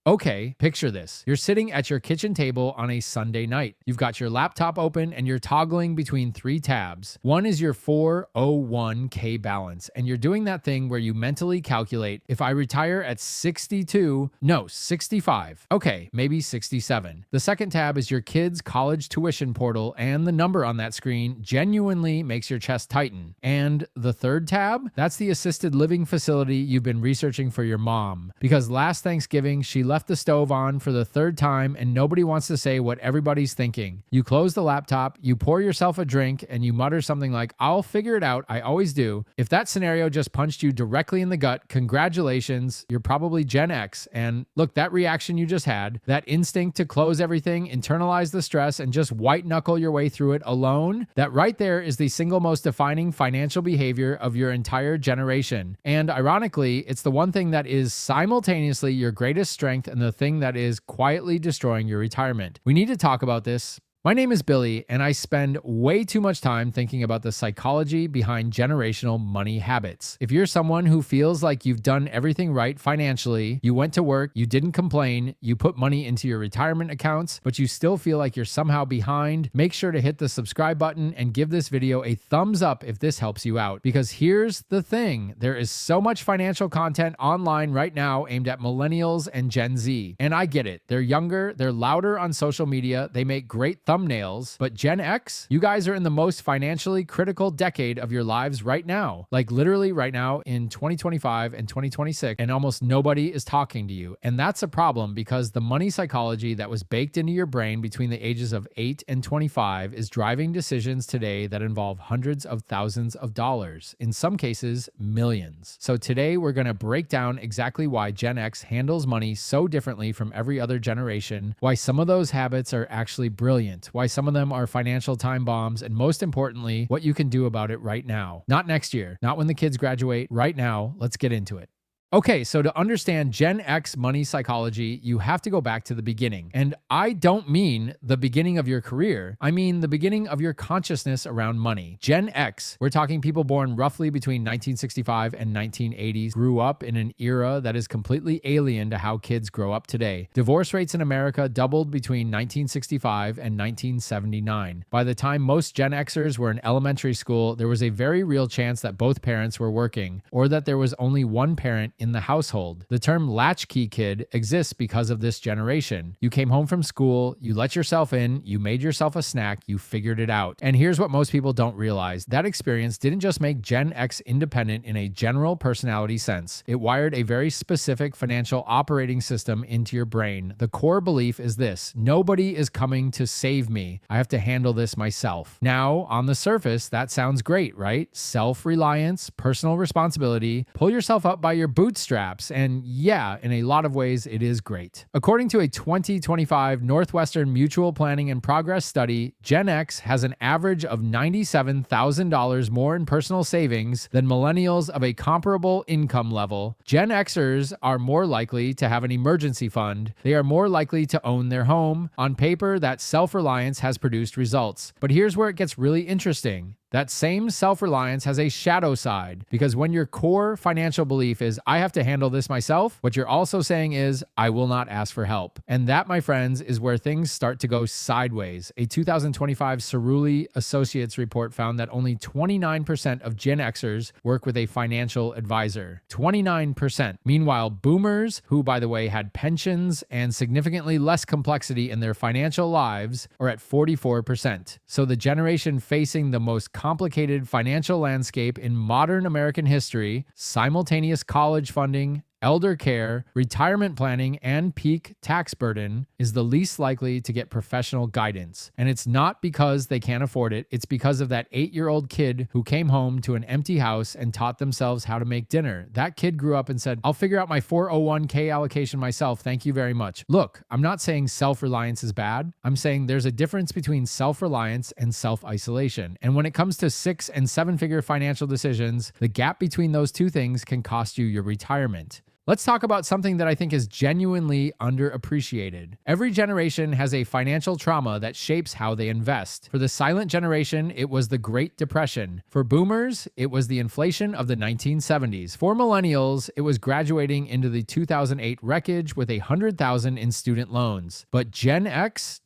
Okay, picture this. You're sitting at your kitchen table on a Sunday night. You've got your laptop open and you're toggling between three tabs. One is your 401k balance, and you're doing that thing where you mentally calculate, if I retire at 65, okay, maybe 67. The second tab is your kid's college tuition portal, and the number on that screen genuinely makes your chest tighten. And the third tab, that's the assisted living facility you've been researching for your mom, because last Thanksgiving she left the stove on for the third time and nobody wants to say what everybody's thinking. You close the laptop, you pour yourself a drink, and you mutter something like, "I'll figure it out, I always do." If that scenario just punched you directly in the gut, congratulations, you're probably Gen X. And look, that reaction you just had, that instinct to close everything, internalize the stress, and just white knuckle your way through it alone, that right there is the single most defining financial behavior of your entire generation. And ironically, it's the one thing that is simultaneously your greatest strength and the thing that is quietly destroying your retirement. We need to talk about this. My name is Billy, and I spend way too much time thinking about the psychology behind generational money habits. If you're someone who feels like you've done everything right financially, you went to work, you didn't complain, you put money into your retirement accounts, but you still feel like you're somehow behind, make sure to hit the subscribe button and give this video a thumbs up if this helps you out. Because here's the thing, there is so much financial content online right now aimed at millennials and Gen Z. And I get it, they're younger, they're louder on social media, they make great thumbnails, but Gen X, you guys are in the most financially critical decade of your lives right now. Like literally right now in 2025 and 2026, and almost nobody is talking to you. And that's a problem because the money psychology that was baked into your brain between the ages of 8 and 25 is driving decisions today that involve hundreds of thousands of dollars, in some cases, millions. So today we're going to break down exactly why Gen X handles money so differently from every other generation, why some of those habits are actually brilliant, why some of them are financial time bombs, and most importantly, what you can do about it right now. Not next year, not when the kids graduate, right now. Let's get into it. Okay, so to understand Gen X money psychology, you have to go back to the beginning. And I don't mean the beginning of your career. I mean the beginning of your consciousness around money. Gen X, we're talking people born roughly between 1965 and 1980s, grew up in an era that is completely alien to how kids grow up today. Divorce rates in America doubled between 1965 and 1979. By the time most Gen Xers were in elementary school, there was a very real chance that both parents were working, or that there was only one parent in the household. The term latchkey kid exists because of this generation. You came home from school, you let yourself in, you made yourself a snack, you figured it out. And here's what most people don't realize. That experience didn't just make Gen X independent in a general personality sense. It wired a very specific financial operating system into your brain. The core belief is this: nobody is coming to save me. I have to handle this myself. Now, on the surface, that sounds great, right? Self-reliance, personal responsibility, pull yourself up by your bootstraps, and yeah, in a lot of ways, it is great. According to a 2025 Northwestern Mutual Planning and Progress study, Gen X has an average of $97,000 more in personal savings than millennials of a comparable income level. Gen Xers are more likely to have an emergency fund. They are more likely to own their home. On paper, that self-reliance has produced results. But here's where it gets really interesting. That same self-reliance has a shadow side, because when your core financial belief is, I have to handle this myself, what you're also saying is, I will not ask for help. And that, my friends, is where things start to go sideways. A 2025 Cerulli Associates report found that only 29% of Gen Xers work with a financial advisor. 29%. Meanwhile, boomers, who by the way had pensions and significantly less complexity in their financial lives, are at 44%. So the generation facing the most complicated financial landscape in modern American history, simultaneous college funding, elder care, retirement planning, and peak tax burden, is the least likely to get professional guidance. And it's not because they can't afford it, it's because of that 8-year-old kid who came home to an empty house and taught themselves how to make dinner. That kid grew up and said, I'll figure out my 401k allocation myself, thank you very much. Look, I'm not saying self-reliance is bad. I'm saying there's a difference between self-reliance and self-isolation. And when it comes to 6- and 7-figure financial decisions, the gap between those two things can cost you your retirement. Let's talk about something that I think is genuinely underappreciated. Every generation has a financial trauma that shapes how they invest. For the silent generation, it was the Great Depression. For boomers, it was the inflation of the 1970s. For millennials, it was graduating into the 2008 wreckage with $100,000 in student loans. But Gen X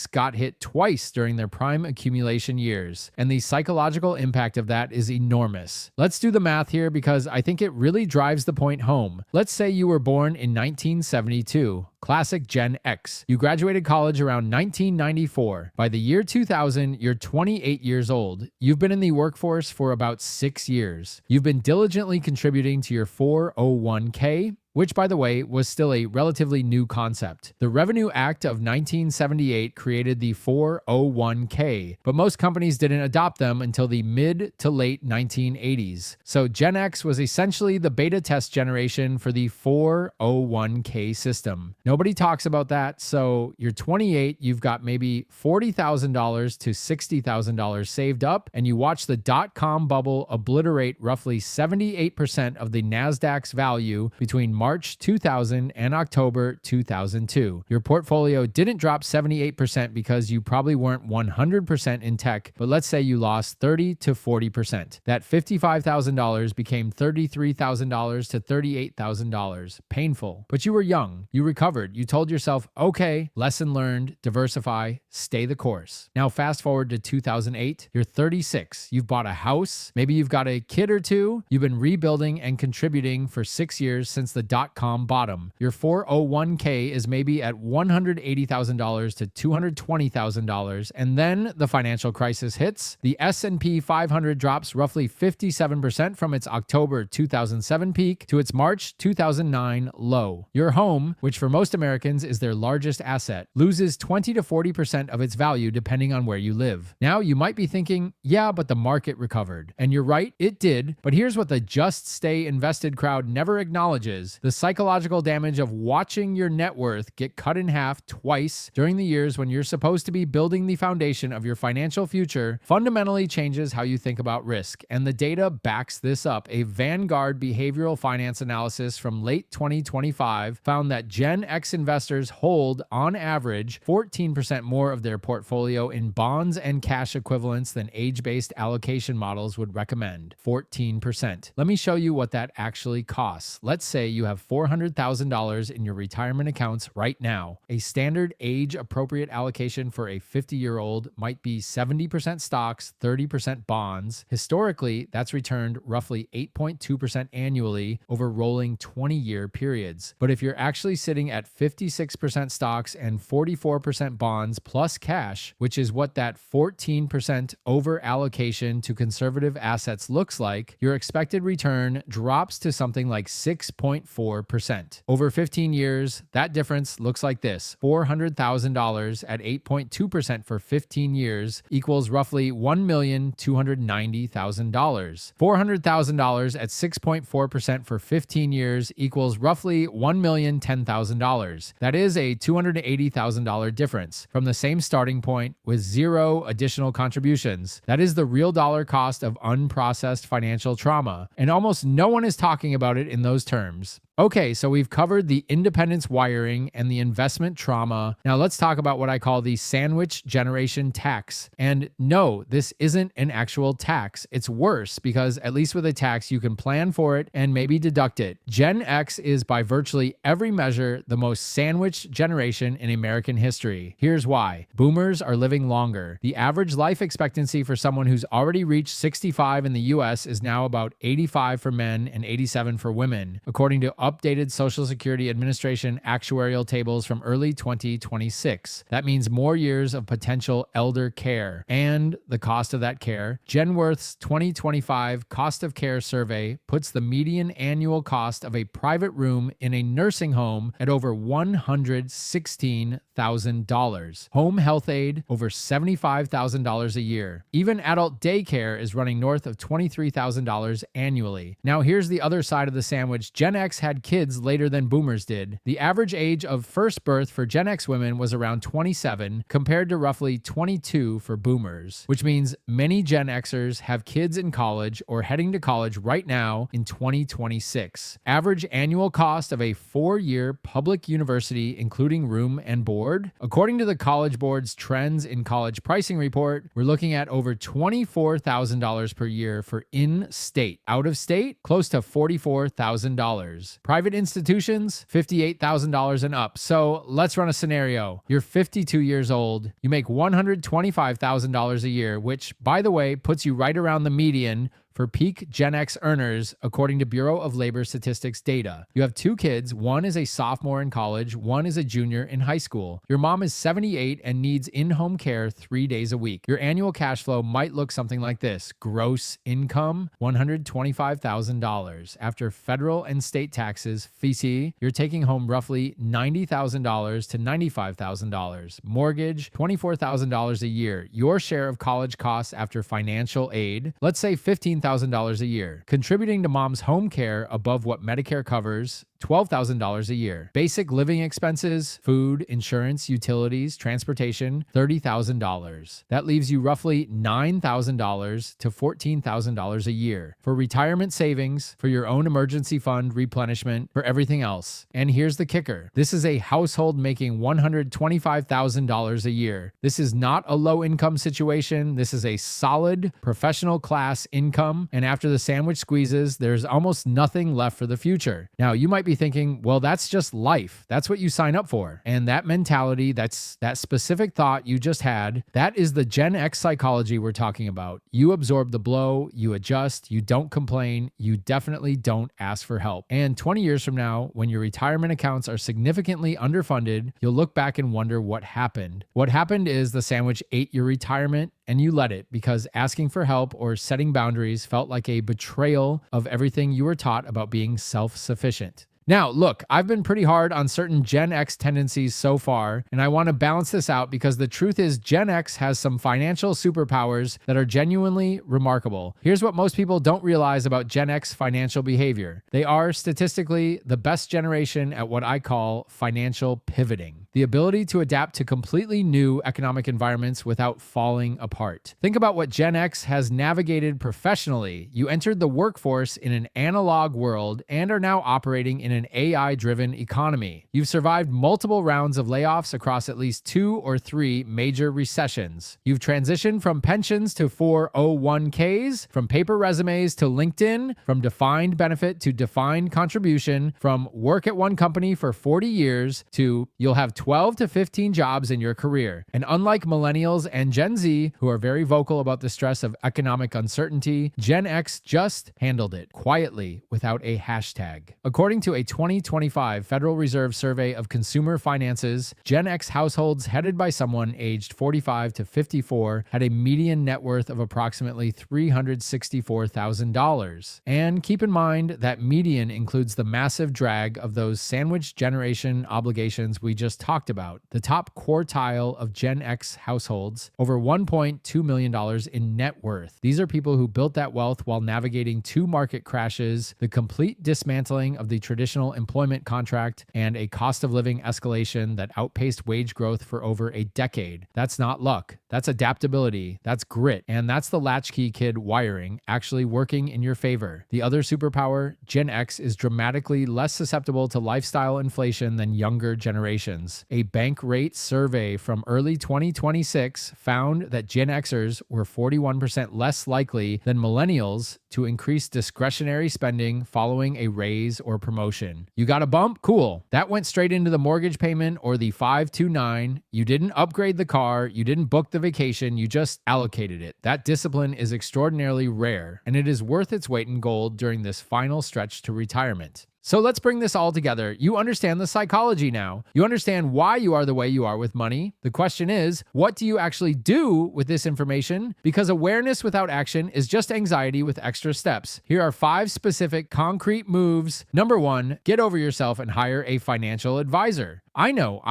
got hit twice during their prime accumulation years, and the psychological impact of that is enormous. Let's do the math here because I think it really drives the point home. Let's say you were born in 1972. Classic Gen X. You graduated college around 1994. By the year 2000, you're 28 years old. You've been in the workforce for about 6 years. You've been diligently contributing to your 401k, which, by the way, was still a relatively new concept. The Revenue Act of 1978 created the 401k, but most companies didn't adopt them until the mid to late 1980s. So Gen X was essentially the beta test generation for the 401k system. Nobody talks about that, so you're 28, you've got maybe $40,000 to $60,000 saved up, and you watch the dot-com bubble obliterate roughly 78% of the NASDAQ's value between March 2000 and October 2002. Your portfolio didn't drop 78% because you probably weren't 100% in tech, but let's say you lost 30 to 40%. That $55,000 became $33,000 to $38,000. Painful. But you were young. You recovered. You told yourself, okay, lesson learned, diversify, stay the course. Now fast forward to 2008. You're 36. You've bought a house. Maybe you've got a kid or two. You've been rebuilding and contributing for 6 years since the dot-com bottom. Your 401k is maybe at $180,000 to $220,000, and then the financial crisis hits. The S&P 500 drops roughly 57% from its October 2007 peak to its March 2009 low. Your home, which for most Americans is their largest asset, loses 20 to 40% of its value depending on where you live. Now you might be thinking, yeah, but the market recovered. And you're right, it did. But here's what the just stay invested crowd never acknowledges: the psychological damage of watching your net worth get cut in half twice during the years when you're supposed to be building the foundation of your financial future fundamentally changes how you think about risk. And the data backs this up. A Vanguard behavioral finance analysis from late 2025 found that Gen X investors hold, on average, 14% more of their portfolio in bonds and cash equivalents than age-based allocation models would recommend. 14%. Let me show you what that actually costs. Let's say you have $400,000 in your retirement accounts right now. A standard age-appropriate allocation for a 50-year-old might be 70% stocks, 30% bonds. Historically, that's returned roughly 8.2% annually over rolling 20-year periods. But if you're actually sitting at 56% stocks and 44% bonds plus cash, which is what that 14% over allocation to conservative assets looks like, your expected return drops to something like 6.4%. Over 15 years, that difference looks like this. $400,000 at 8.2% for 15 years equals roughly $1,290,000. $400,000 at 6.4% for 15 years equals roughly $1,010,000. That is a $280,000 difference from the same starting point with zero additional contributions. That is the real dollar cost of unprocessed financial trauma, and almost no one is talking about it in those terms. Okay, so we've covered the independence wiring and the investment trauma. Now let's talk about what I call the sandwich generation tax. And no, this isn't an actual tax. It's worse because at least with a tax, you can plan for it and maybe deduct it. Gen X is by virtually every measure the most sandwiched generation in American history. Here's why. Boomers are living longer. The average life expectancy for someone who's already reached 65 in the US is now about 85 for men and 87 for women, according to updated Social Security Administration actuarial tables from early 2026. That means more years of potential elder care. And the cost of that care. Genworth's 2025 Cost of Care Survey puts the median annual cost of a private room in a nursing home at over $116,000. Home health aid, over $75,000 a year. Even adult daycare is running north of $23,000 annually. Now here's the other side of the sandwich. Gen X had had kids later than boomers did. The average age of first birth for Gen X women was around 27 compared to roughly 22 for boomers, which means many Gen Xers have kids in college or heading to college right now in 2026. Average annual cost of a 4-year public university, including room and board. According to the College Board's Trends in College Pricing Report, we're looking at over $24,000 per year for in-state. Out of state, close to $44,000. Private institutions, $58,000 and up. So let's run a scenario. You're 52 years old. You make $125,000 a year, which, by the way, puts you right around the median for peak Gen X earners, according to Bureau of Labor Statistics data. You have 2 kids. One is a sophomore in college. One is a junior in high school. Your mom is 78 and needs in-home care 3 days a week. Your annual cash flow might look something like this. Gross income, $125,000. After federal and state taxes, FICI, you're taking home roughly $90,000 to $95,000. Mortgage, $24,000 a year. Your share of college costs after financial aid, let's say $15,000 a year. Contributing to mom's home care above what Medicare covers, $12,000 a year. Basic living expenses, food, insurance, utilities, transportation, $30,000. That leaves you roughly $9,000 to $14,000 a year for retirement savings, for your own emergency fund replenishment, for everything else. And here's the kicker. This is a household making $125,000 a year. This is not a low-income situation. This is a solid professional class income. And after the sandwich squeezes, there's almost nothing left for the future. Now, you might be thinking, well, that's just life. That's what you sign up for. And that mentality, that specific thought you just had, that is the Gen X psychology we're talking about. You absorb the blow, you adjust, you don't complain, you definitely don't ask for help. And 20 years from now, when your retirement accounts are significantly underfunded, you'll look back and wonder what happened. What happened is the sandwich ate your retirement and you let it because asking for help or setting boundaries felt like a betrayal of everything you were taught about being self-sufficient. Now, look, I've been pretty hard on certain Gen X tendencies so far, and I want to balance this out because the truth is Gen X has some financial superpowers that are genuinely remarkable. Here's what most people don't realize about Gen X financial behavior. They are statistically the best generation at what I call financial pivoting. The ability to adapt to completely new economic environments without falling apart. Think about what Gen X has navigated professionally. You entered the workforce in an analog world and are now operating in an AI-driven economy. You've survived multiple rounds of layoffs across at least 2 or 3 major recessions. You've transitioned from pensions to 401ks, from paper resumes to LinkedIn, from defined benefit to defined contribution, from work at one company for 40 years to you'll have 12 to 15 jobs in your career. And unlike millennials and Gen Z, who are very vocal about the stress of economic uncertainty, Gen X just handled it quietly without a hashtag. According to a 2025 Federal Reserve survey of consumer finances, Gen X households headed by someone aged 45 to 54 had a median net worth of approximately $364,000. And keep in mind that median includes the massive drag of those sandwich generation obligations we just talked about. The top quartile of Gen X households, over $1.2 million in net worth. These are people who built that wealth while navigating 2 market crashes, the complete dismantling of the traditional employment contract, and a cost of living escalation that outpaced wage growth for over a decade. That's not luck. That's adaptability. That's grit. And that's the latchkey kid wiring actually working in your favor. The other superpower, Gen X is dramatically less susceptible to lifestyle inflation than younger generations. A bank rate survey from early 2026 found that Gen Xers were 41% less likely than millennials to increase discretionary spending following a raise or promotion. You got a bump? Cool. That went straight into the mortgage payment or the 529. You didn't upgrade the car. You didn't book the vacation. You just allocated it. That discipline is extraordinarily rare, and it is worth its weight in gold during this final stretch to retirement. So let's bring this all together. You understand the psychology now. You understand why you are the way you are with money. The question is, what do you actually do with this information? Because awareness without action is just anxiety with extra extra steps. Here are 5 specific concrete moves. Number 1, get over yourself and hire a financial advisor. I know.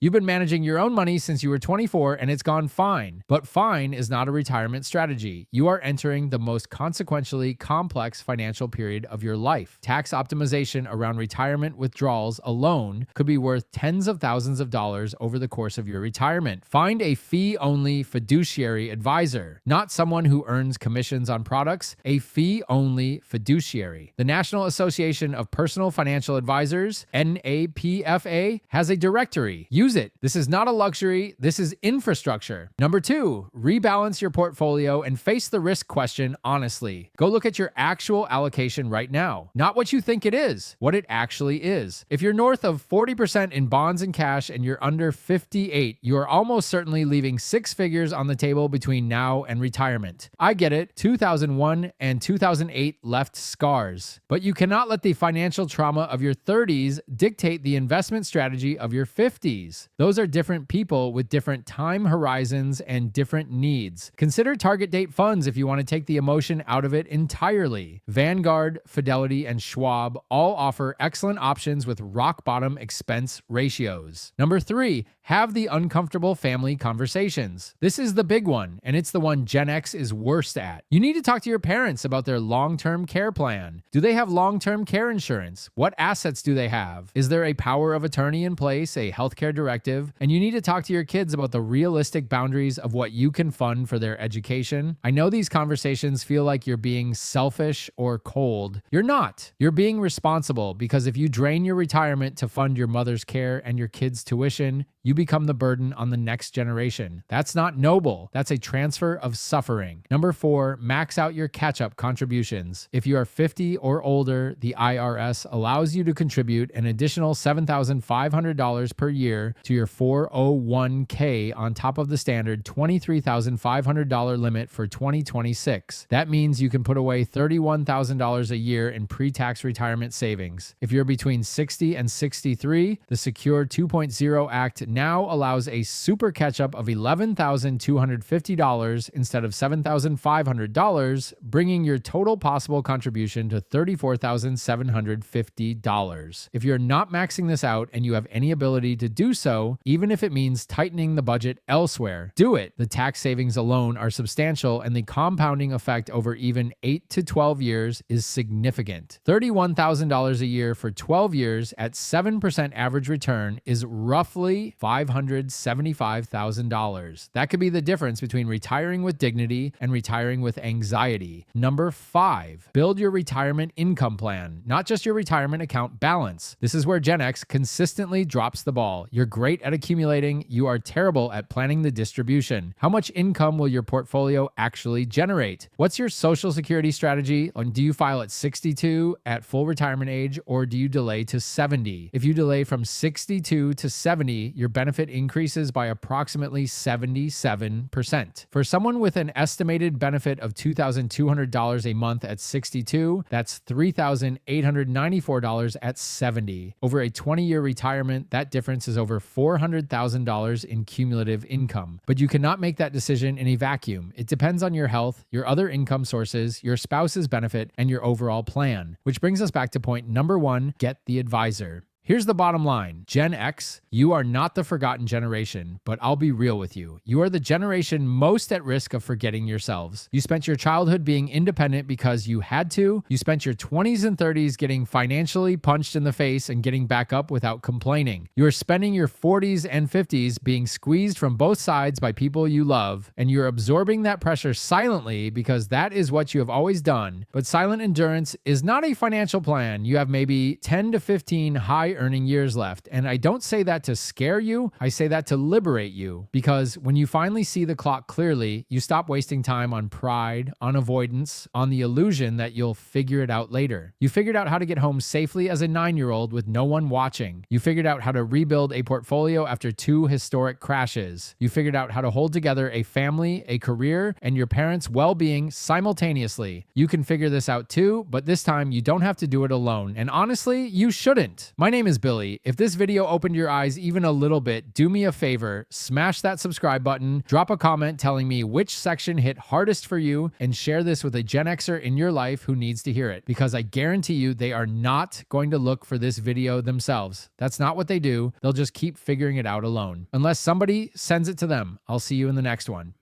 You've been managing your own money since you were 24 and it's gone fine. But fine is not a retirement strategy. You are entering the most consequentially complex financial period of your life. Tax optimization around retirement withdrawals alone could be worth tens of thousands of dollars over the course of your retirement. Find a fee-only fiduciary advisor, not someone who earns commissions on products, a fee-only fiduciary. The National Association of Personal Financial Advisors, NAPFA, has a directory. Use it. This is not a luxury. This is infrastructure. Number 2, rebalance your portfolio and face the risk question honestly. Go look at your actual allocation right now. Not what you think it is, what it actually is. If you're north of 40% in bonds and cash and you're under 58, you are almost certainly leaving 6 figures on the table between now and retirement. I get it. 2001 and 2008 left scars. But you cannot let the financial trauma of your 30s dictate the investment strategy of your 50s. Those are different people with different time horizons and different needs. Consider target date funds if you want to take the emotion out of it entirely. Vanguard, Fidelity, and Schwab all offer excellent options with rock bottom expense ratios. Number 3, have the uncomfortable family conversations. This is the big one, and it's the one Gen X is worst at. You need to talk to your parents about their long-term care plan. Do they have long-term care insurance? What assets do they have? Is there a power of attorney in place, a healthcare directive? And you need to talk to your kids about the realistic boundaries of what you can fund for their education. I know these conversations feel like you're being selfish or cold. You're not. You're being responsible, because if you drain your retirement to fund your mother's care and your kids' tuition, you become the burden on the next generation. That's not noble. That's a transfer of suffering. Number 4, max out your catch-up contributions. If you are 50 or older, the IRS allows you to contribute an additional $7,500 per year to your 401k on top of the standard $23,500 limit for 2026. That means you can put away $31,000 a year in pre-tax retirement savings. If you're between 60 and 63, the Secure 2.0 Act now allows a super catch-up of $11,250 instead of $7,500, bringing your total possible contribution to $34,750. If you're not maxing this out and you have any ability to do so, even if it means tightening the budget elsewhere, do it. The tax savings alone are substantial, and the compounding effect over even 8 to 12 years is significant. $31,000 a year for 12 years at 7% average return is roughly $575,000. That could be the difference between retiring with dignity and retiring with anxiety. Number 5, build your retirement income plan, not just your retirement account balance. This is where Gen X consistently drops the ball. You're great at accumulating. You are terrible at planning the distribution. How much income will your portfolio actually generate? What's your Social Security strategy? Do you file at 62 at full retirement age, or do you delay to 70? If you delay from 62 to 70, your benefit increases by approximately 77%. For someone with an estimated benefit of $2,200 a month at 62, that's $3,894 at 70. Over a 20-year retirement, that difference is over $400,000 in cumulative income. But you cannot make that decision in a vacuum. It depends on your health, your other income sources, your spouse's benefit, and your overall plan. Which brings us back to point number 1, get the advisor. Here's the bottom line. Gen X, you are not the forgotten generation, but I'll be real with you. You are the generation most at risk of forgetting yourselves. You spent your childhood being independent because you had to. You spent your 20s and 30s getting financially punched in the face and getting back up without complaining. You are spending your 40s and 50s being squeezed from both sides by people you love, and you're absorbing that pressure silently because that is what you have always done. But silent endurance is not a financial plan. You have maybe 10 to 15 high earning years left. And I don't say that to scare you. I say that to liberate you, because when you finally see the clock clearly, you stop wasting time on pride, on avoidance, on the illusion that you'll figure it out later. You figured out how to get home safely as a 9-year-old with no one watching. You figured out how to rebuild a portfolio after 2 historic crashes. You figured out how to hold together a family, a career, and your parents' well-being simultaneously. You can figure this out too, but this time you don't have to do it alone. And honestly, you shouldn't. My name is is Billy. If this video opened your eyes even a little bit, do me a favor, smash that subscribe button, drop a comment telling me which section hit hardest for you, and share this with a Gen Xer in your life who needs to hear it, because I guarantee you they are not going to look for this video themselves. That's not what they do. They'll just keep figuring it out alone. Unless somebody sends it to them. I'll see you in the next one.